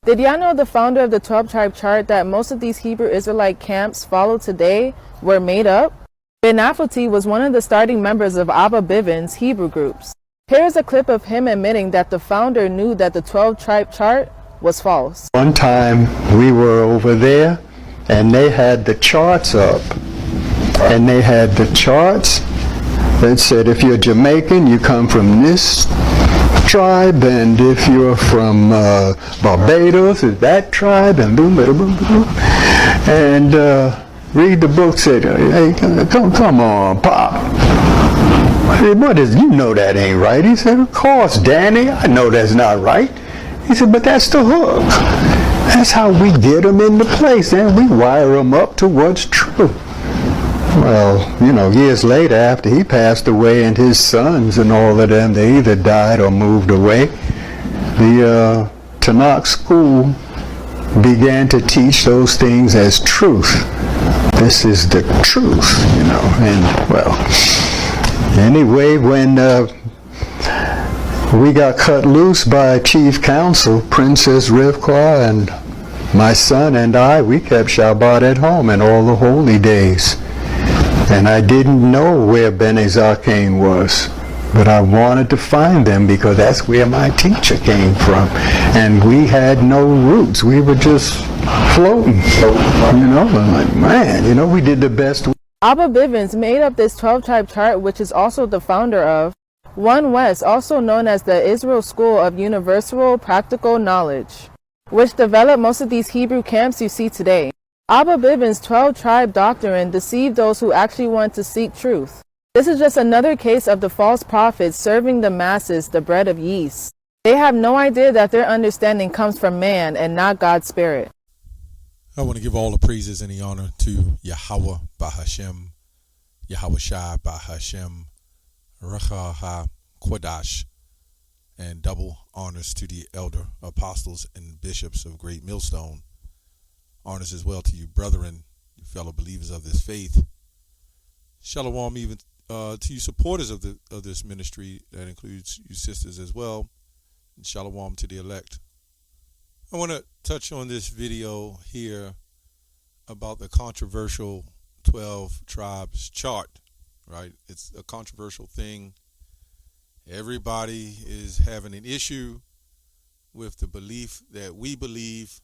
Did y'all know the founder of the 12-tribe chart that most of these Hebrew Israelite camps followed today were made up? Ben Afoti was one of the starting members of Abba Bivens' Hebrew groups. Here's a clip of him admitting that the founder knew that the 12-tribe chart was false. One time we were over there and they had the charts up. And they had the charts that said if you're Jamaican, you come from this tribe, and if you're from Barbados, it's that tribe, and boom, boom, boom, boom. And read the book, said, hey, come on, Pop. I said, what is, you know that ain't right. He said, of course, Danny, I know that's not right. He said, but that's the hook. That's how we get them into place, and we wire them up to what's true. Well, you know, years later, after he passed away, and his sons and all of them, they either died or moved away, the Tanakh school began to teach those things as truth. This is the truth, you know. And, well, anyway, when we got cut loose by Chief Counsel, Princess Rivka, and my son and I, we kept Shabbat at home and all the holy days. And I didn't know where Bene Zakkain was, but I wanted to find them because that's where my teacher came from. And we had no roots. We were just floating, you know. I'm like, man, you know, we did the best. Abba Bivens made up this 12-tribe chart, which is also the founder of One West, also known as the Israel School of Universal Practical Knowledge, which developed most of these Hebrew camps you see today. Abba Bivens' 12-tribe doctrine deceived those who actually want to seek truth. This is just another case of the false prophets serving the masses the bread of yeast. They have no idea that their understanding comes from man and not God's spirit. I want to give all the praises and the honor to Yahweh Bahashem, Yahweh Shai Bahashem, Recha HaKodash, and double honors to the elder apostles and bishops of Great Millstone. Honors as well to you, brethren, you fellow believers of this faith. Shalom even to you supporters of this ministry. That includes you sisters as well. And shalom to the elect. I want to touch on this video here about the controversial 12 tribes chart, right? It's a controversial thing. Everybody is having an issue with the belief that we believe.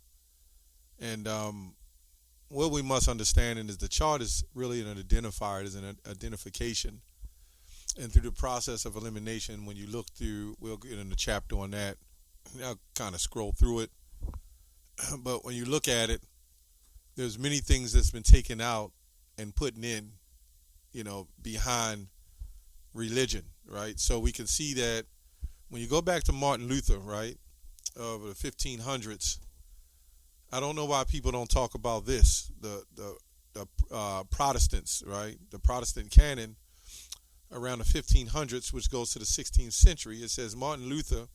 And what we must understand is the chart is really an identifier, it is an identification. And through the process of elimination, when you look through, we'll get in a chapter on that. I'll kind of scroll through it. But when you look at it, there's many things that's been taken out and put in, you know, behind religion, right? So we can see that when you go back to Martin Luther, right, of the 1500s, I don't know why people don't talk about this. The Protestants, right? The Protestant canon around the 1500s, which goes to the 16th century. It says Martin Luther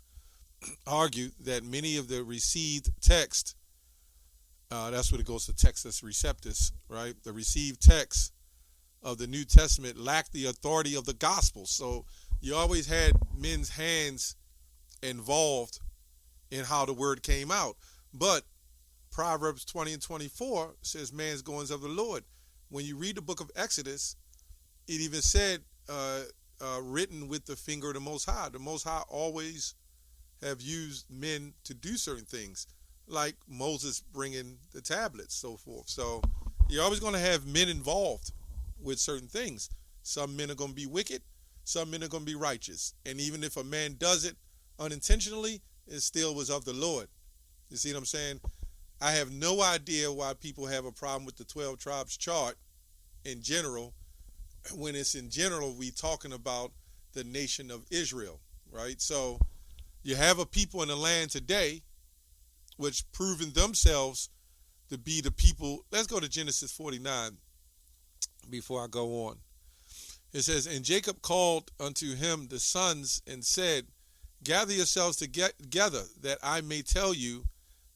argued that many of the received text, that's what it goes to Textus Receptus, right? The received text of the New Testament lacked the authority of the gospel. So you always had men's hands involved in how the word came out. But Proverbs 20 and 24 says man's goings of the Lord. When you read the book of Exodus, it even said written with the finger of the Most High. The Most High always have used men to do certain things, like Moses bringing the tablets, so forth. So you're always going to have men involved with certain things. Some men are going to be wicked, some men are going to be righteous. And even if a man does it unintentionally, it still was of the Lord. You see what I'm saying? I have no idea why people have a problem with the 12 tribes chart in general, when it's in general we talking about the nation of Israel, right? So you have a people in the land today which proven themselves to be the people. Let's go to Genesis 49 before I go on. It says, and Jacob called unto him the sons and said, gather yourselves together that I may tell you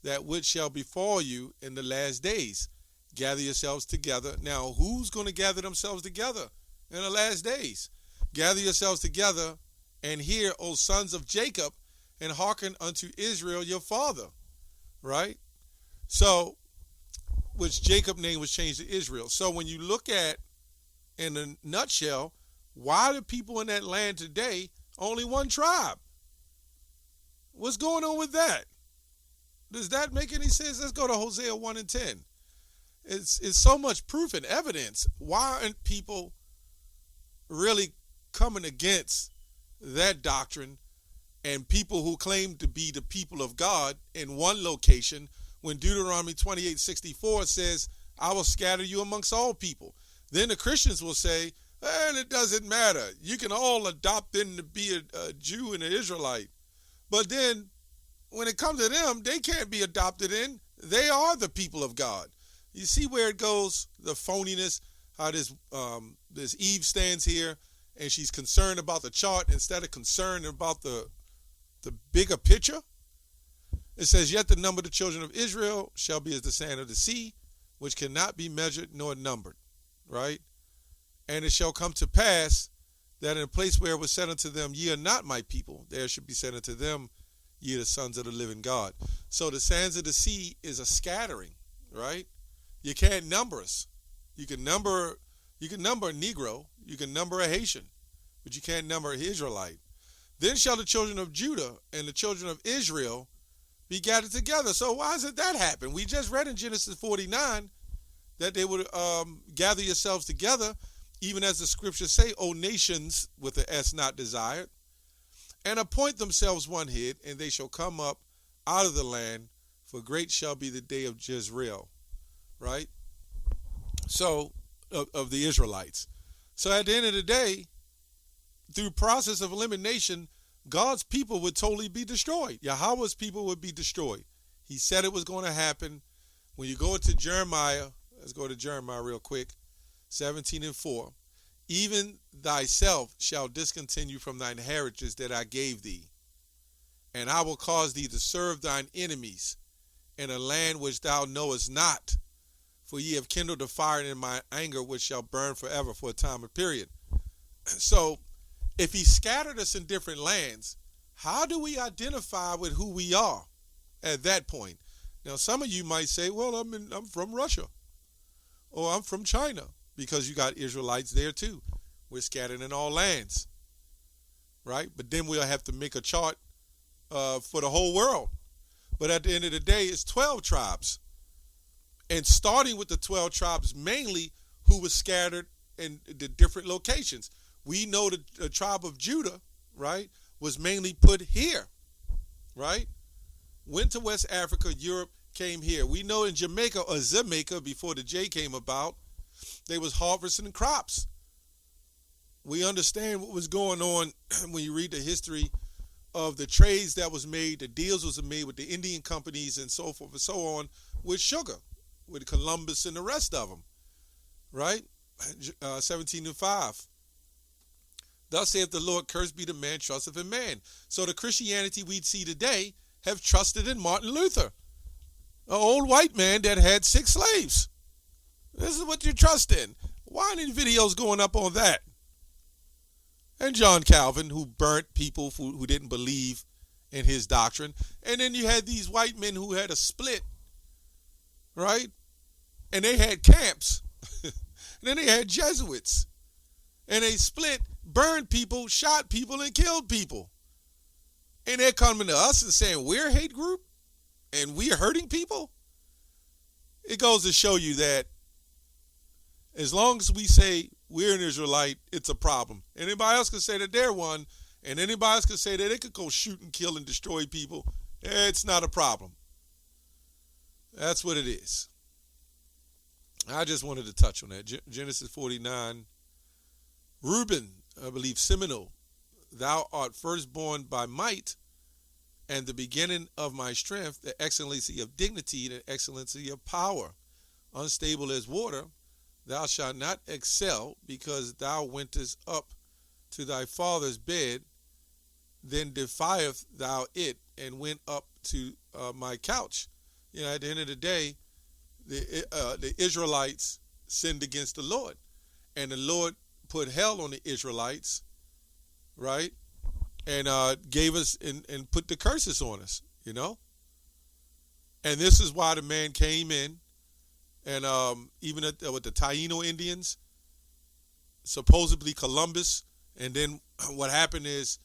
that which shall befall you in the last days. Gather yourselves together. Now, who's going to gather themselves together in the last days? Gather yourselves together and hear, O sons of Jacob, and hearken unto Israel your father. right? So, which Jacob's name was changed to Israel. So when you look at, in a nutshell, why do people in that land today only one tribe? What's going on with that? Does that make any sense? Let's go to Hosea 1 and 10. It's so much proof and evidence. Why aren't people really coming against that doctrine and people who claim to be the people of God in one location when Deuteronomy 28:64 says, I will scatter you amongst all people? Then the Christians will say, and it doesn't matter. You can all adopt in to be a Jew and an Israelite. But then when it comes to them, they can't be adopted in. They are the people of God. You see where it goes, the phoniness, how this Eve stands here and she's concerned about the chart instead of concerned about the bigger picture. It says, yet the number of the children of Israel shall be as the sand of the sea, which cannot be measured nor numbered, right? And it shall come to pass that in a place where it was said unto them, ye are not my people, there should be said unto them, ye are the sons of the living God. So the sands of the sea is a scattering, right? You can't number us. You can number a Negro, you can number a Haitian, but you can't number an Israelite. Then shall the children of Judah and the children of Israel be gathered together. So why doesn't that happen? We just read in Genesis 49 that they would gather yourselves together, even as the scriptures say, O nations, with the S not desired, and appoint themselves one head, and they shall come up out of the land, for great shall be the day of Jezreel, right? So, of the Israelites. So at the end of the day, through process of elimination, God's people would totally be destroyed. Yahweh's people would be destroyed. He said it was going to happen. When you go to Jeremiah, let's go to Jeremiah real quick, 17 and 4. Even thyself shall discontinue from thine heritage that I gave thee, and I will cause thee to serve thine enemies in a land which thou knowest not. For ye have kindled a fire in my anger, which shall burn forever for a time and period. So, if he scattered us in different lands, how do we identify with who we are at that point? Now, some of you might say, well, I'm from Russia, or I'm from China, because you got Israelites there too. We're scattered in all lands, right? But then we'll have to make a chart for the whole world. But at the end of the day, it's 12 tribes. And starting with the 12 tribes, mainly who was scattered in the different locations. We know the tribe of Judah, right, was mainly put here, right? Went to West Africa, Europe, came here. We know in Jamaica, or Jamaica, before the J came about, they was harvesting crops. We understand what was going on when you read the history of the trades that was made, the deals was made with the Indian companies and so forth and so on with sugar, with Columbus and the rest of them, right? 17 and 5. Thus saith the Lord, cursed be the man trusteth in man. So the Christianity we see today have trusted in Martin Luther, an old white man that had 6 slaves. This is what you trust in. Why aren't any videos going up on that? And John Calvin, who burnt people who didn't believe in his doctrine. And then you had these white men who had a split, right? And they had camps. And then they had Jesuits. And they split, burned people, shot people, and killed people. And they're coming to us and saying we're a hate group and we're hurting people. It goes to show you that as long as we say we're an Israelite, it's a problem. Anybody else can say that they're one, and anybody else can say that they could go shoot and kill and destroy people. It's not a problem. That's what it is. I just wanted to touch on that. Genesis 49. Reuben, I believe, Seminole, thou art firstborn by might, and the beginning of my strength, the excellency of dignity, the excellency of power. Unstable as water, thou shalt not excel, because thou wentest up to thy father's bed, then defieth thou it, and went up to my couch. You know, at the end of the day, the Israelites sinned against the Lord, and the Lord put hell on the Israelites, right? And gave us and put the curses on us, you know? And this is why the man came in, and even with the Taino Indians, supposedly Columbus, and then what happened is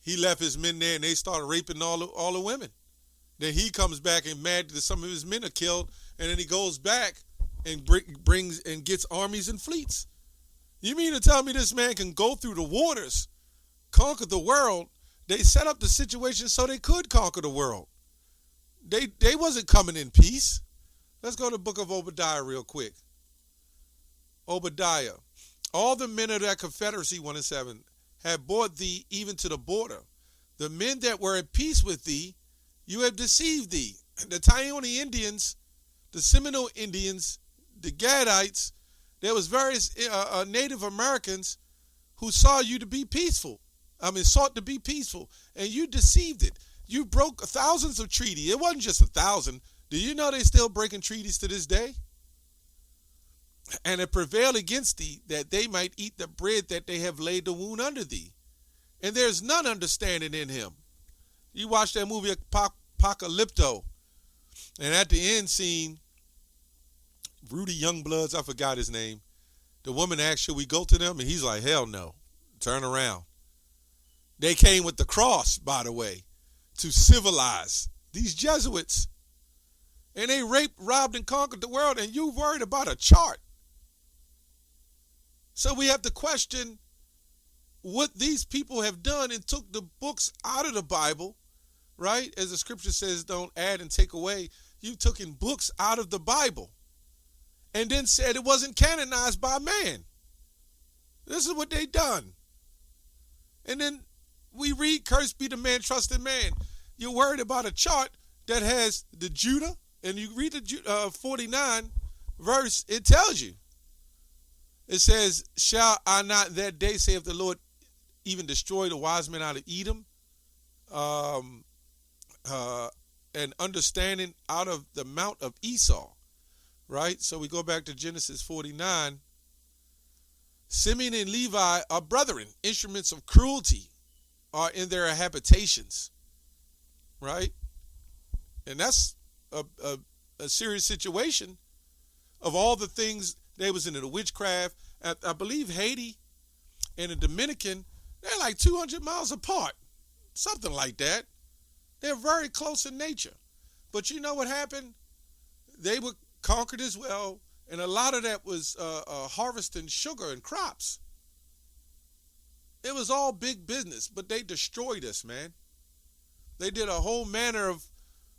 he left his men there, and they started raping all the women. Then he comes back and mad that some of his men are killed, and then he goes back and brings and gets armies and fleets. You mean to tell me this man can go through the waters, conquer the world? They set up the situation so they could conquer the world. They wasn't coming in peace. Let's go to the book of Obadiah real quick. Obadiah. All the men of that confederacy, 1 and 7, have brought thee even to the border. The men that were at peace with thee, you have deceived thee. The Taino Indians, the Seminole Indians, the Gadites, there was various Native Americans who saw you to be peaceful. Sought to be peaceful, and you deceived it. You broke thousands of treaties. It wasn't just 1,000. Do you know they're still breaking treaties to this day? And it prevailed against thee, that they might eat the bread that they have laid the wound under thee. And there's none understanding in him. You watch that movie Apocalypto, and at the end scene, Rudy Youngbloods, I forgot his name, the woman asked, should we go to them? And he's like, hell no, turn around. They came with the cross, by the way, to civilize these Jesuits. And they raped, robbed, and conquered the world, and you worried about a chart. So we have to question what these people have done and took the books out of the Bible, right? As the scripture says, don't add and take away. You took in books out of the Bible and then said it wasn't canonized by man. This is what they done. And then we read, cursed be the man, trusted man. You're worried about a chart that has the Judah, and you read the 49 verse, it tells you. It says, shall I not that day, saith the Lord, even destroy the wise men out of Edom, and understanding out of the mount of Esau, right? So we go back to Genesis 49. Simeon and Levi are brethren, instruments of cruelty are in their habitations, right? And that's a serious situation. Of all the things they was into, the witchcraft, I believe Haiti and the Dominican, they're like 200 miles apart, something like that. They're very close in nature. But you know what happened? They were conquered as well, and a lot of that was harvesting sugar and crops. It was all big business, but they destroyed us, man. They did a whole manner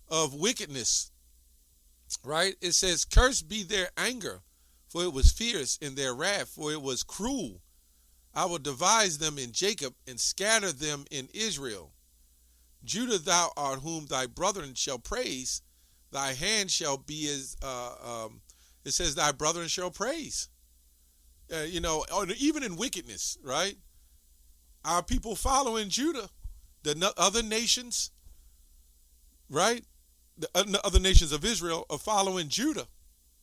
of wickedness, right? It says, cursed be their anger, for it was fierce, in their wrath, for it was cruel. I will devise them in Jacob and scatter them in Israel. Judah, thou art whom thy brethren shall praise. Thy hand shall be as, it says, thy brethren shall praise. Even in wickedness, right? Our people following Judah, the other nations, right? The other nations of Israel are following Judah,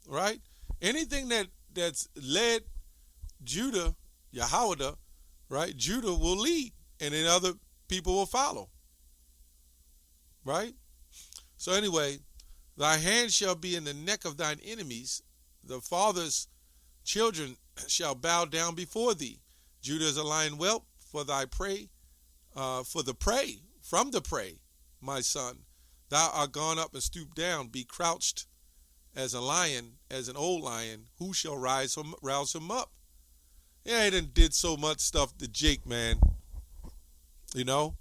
right? Anything that's led Judah, Yahweh, right? Judah will lead, and then other people will follow, right? So anyway, thy hand shall be in the neck of thine enemies. The father's children shall bow down before thee. Judah is a lion whelp for thy prey, from the prey, my son. Thou art gone up and stooped down, be crouched as a lion, as an old lion. Who shall rouse him up? Yeah, he did so much stuff to Jake, man. You know,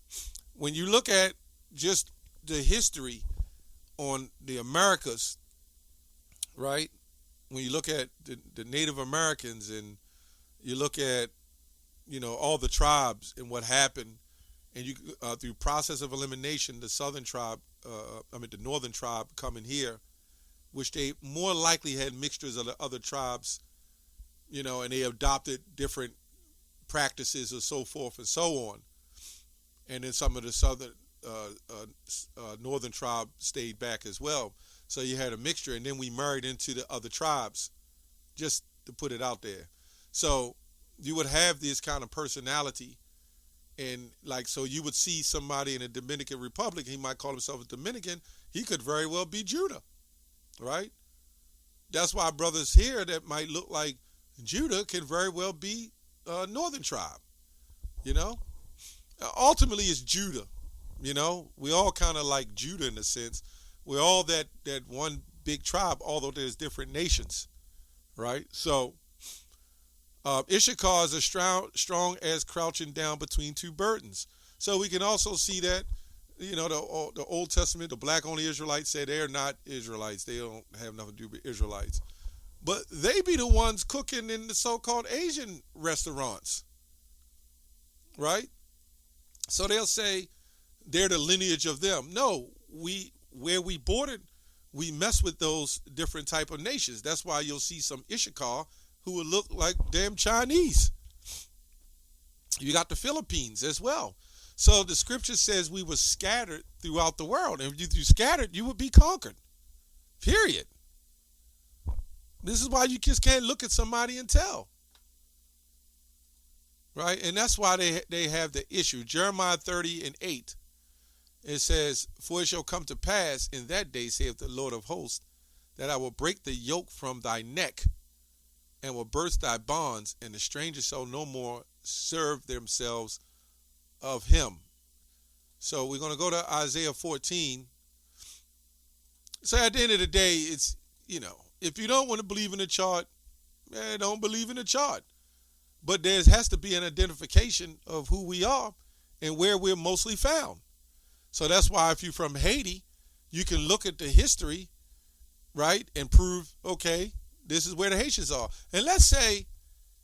when you look at just the history on the Americas, right? When you look at the Native Americans, and you look at, all the tribes and what happened, and you through process of elimination, the northern tribe coming here, which they more likely had mixtures of the other tribes, and they adopted different practices and so forth and so on. And then some of the southern, northern tribe stayed back as well. So you had a mixture, and then we married into the other tribes, just to put it out there. So you would have this kind of personality, and so you would see somebody in the Dominican Republic, he might call himself a Dominican, He could very well be Judah, right? That's why brothers here that might look like Judah can very well be a northern tribe, you know? Ultimately, it's Judah, you know? We all kind of like Judah in a sense. We're all that one big tribe, although there's different nations, right? So Issachar is as strong as crouching down between two burdens. So we can also see that, you know, the Old Testament, the black-only Israelites say they're not Israelites. They don't have nothing to do with Israelites. But they be the ones cooking in the so-called Asian restaurants, right? So they'll say they're the lineage of them. No, where we bordered, we mess with those different type of nations. That's why you'll see some Issachar who will look like damn Chinese. You got the Philippines as well. So the scripture says we were scattered throughout the world. And if you scattered, you would be conquered. Period. This is why you just can't look at somebody and tell. Right? And that's why they have the issue. Jeremiah 30:8. It says, for it shall come to pass in that day, saith the Lord of hosts, that I will break the yoke from thy neck and will burst thy bonds, and the strangers shall no more serve themselves of him. So we're going to go to Isaiah 14. So at the end of the day, it's, you know, if you don't want to believe in the chart, don't believe in the chart. But there has to be an identification of who we are and where we're mostly found. So that's why if you're from Haiti, you can look at the history, right, and prove, okay, this is where the Haitians are. And let's say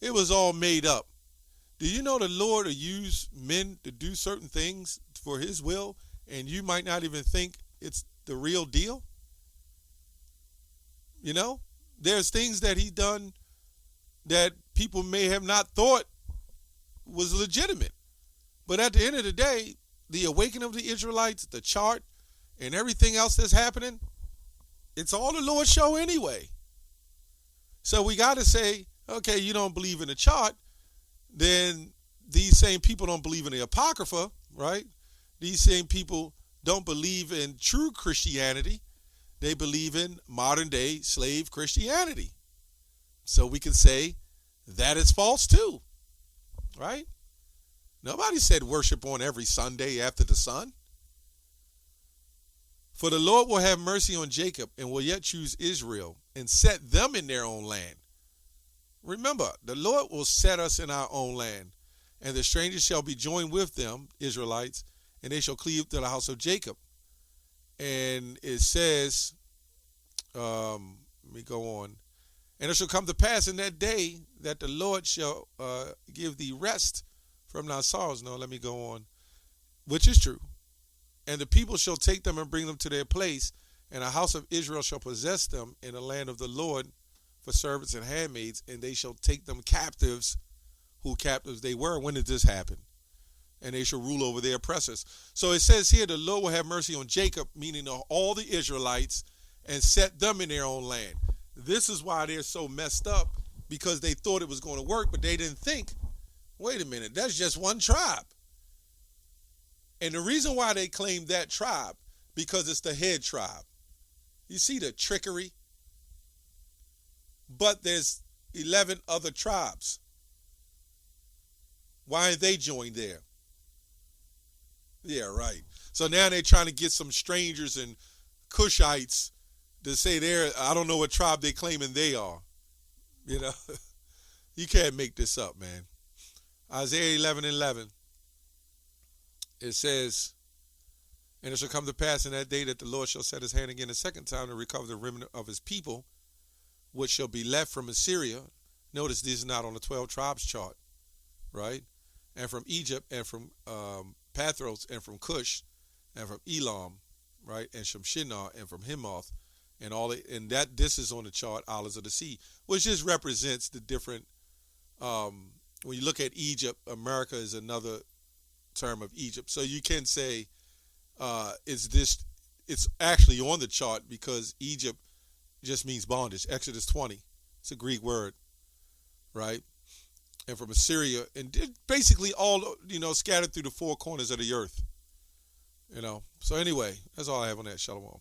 it was all made up. Do you know the Lord will use men to do certain things for his will, and you might not even think it's the real deal? You know, there's things that he done that people may have not thought was legitimate. But at the end of the day, the awakening of the Israelites, the chart, and everything else that's happening, it's all the Lord's show anyway. So we got to say, okay, you don't believe in the chart, then these same people don't believe in the Apocrypha, right? These same people don't believe in true Christianity. They believe in modern day slave Christianity. So we can say that is false too, right? Nobody said worship on every Sunday after the sun. For the Lord will have mercy on Jacob and will yet choose Israel and set them in their own land. Remember, the Lord will set us in our own land, and the strangers shall be joined with them, Israelites, and they shall cleave to the house of Jacob. And it says, let me go on. And it shall come to pass in that day that the Lord shall give thee rest from thy sorrows. No, let me go on. Which is true. And the people shall take them and bring them to their place, and the house of Israel shall possess them in the land of the Lord for servants and handmaids, and they shall take them captives, who captives they were. When did this happen? And they shall rule over their oppressors. So it says here, the Lord will have mercy on Jacob, meaning all the Israelites, and set them in their own land. This is why they're so messed up, because they thought it was going to work, but they didn't think, wait a minute, that's just one tribe. And the reason why they claim that tribe, because it's the head tribe. You see the trickery? But there's 11 other tribes. Why aren't they joined there? Yeah, right. So now they're trying to get some strangers and Cushites to say they're, I don't know what tribe they claiming they are. You know, you can't make this up, man. Isaiah 11:11. It says, and it shall come to pass in that day that the Lord shall set his hand again a second time to recover the remnant of his people, which shall be left from Assyria. Notice this is not on the 12 tribes chart, right? And from Egypt, and from Pathros, and from Cush, and from Elam, right? And from Shinar, and from Himoth, and all the, and that this is on the chart, Islands of the Sea, which just represents the different. When you look at Egypt, America is another term of Egypt. So you can say it's actually on the chart because Egypt just means bondage. Exodus 20, it's a Greek word, right? And from Assyria, and basically all, scattered through the four corners of the earth, So anyway, that's all I have on that. Shalom.